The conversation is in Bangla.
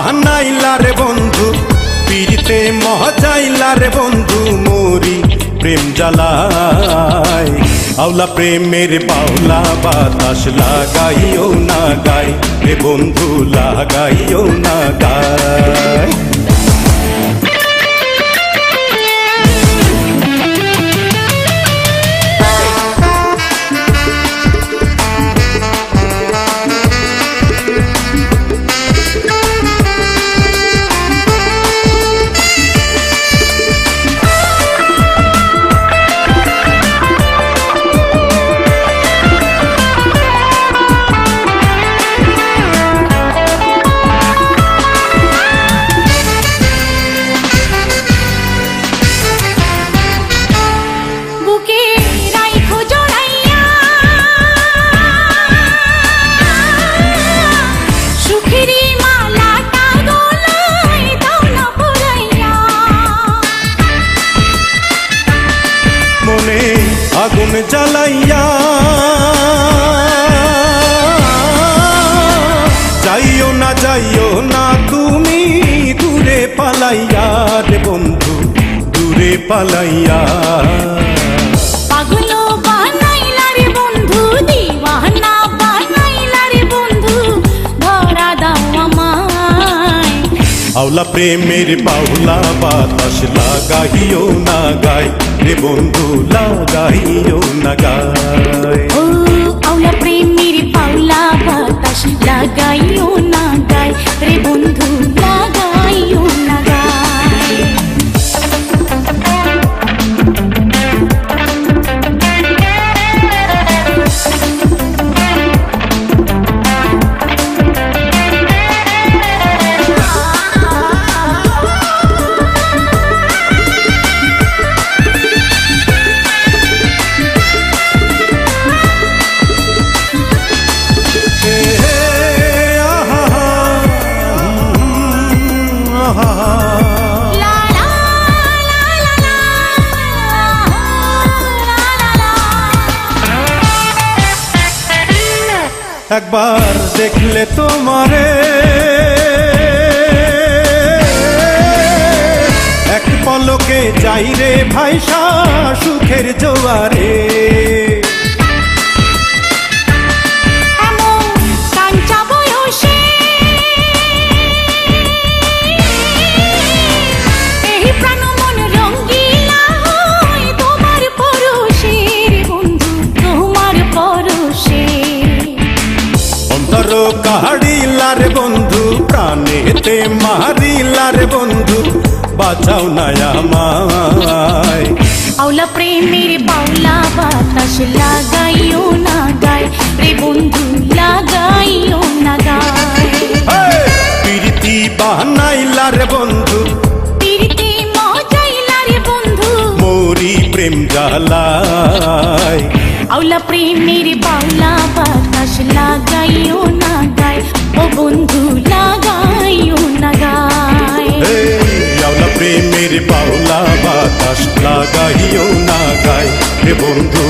বাহানাইলা রে বন্ধু, পিরিতে মজাইলা রে বন্ধু, মোরি প্রেম জ্বালায়। আওলা প্রেমের বাউলা বাতাস লাগাইও না গায় রে বন্ধু, লাগাইও না গায়। আগুন জ্বালাইয়া যাইও না তুমি দূরে পালাইয়া রে বন্ধু, দূরে পালাইয়া। পাগল বানাইলা রে বন্ধু, দিওয়ানা বানাইলা রে বন্ধু, ধরা দাও আমায়। আওলা প্রেমের বাউলা বাতাস লাগাইও না গায় রে বন্ধু, লাগাইও না গায়। ও আওলা প্রেমের বাউলা বাতাস লাগাইও না গায় রে বন্ধু, লাগাইও না গায়। একবার দেখলে তোমারে এক পলকে যাই রে ভাইসা সুখের জোয়ারে। কাহাড়িলা রে বন্ধু, প্রাণেতে মারিলা রে বন্ধু, বাঁচাও না আমায়। আওলা প্রেমের বাউলা বাতাস লাগাইও না গায় রে বন্ধু, লাগাইও না গায়। পিরিতি বানাইলা রে বন্ধু, পিরিতে মজাইলা রে বন্ধু, মোরি প্রেম জ্বালায়। আওলা প্রেমের বাউলা বাতাস লাগাইও না গায় ও বন্ধু, লাগাইও না গায়। আওলা প্রেমের বাউলা বাতাস লাগাইও না গায় রে বন্ধু,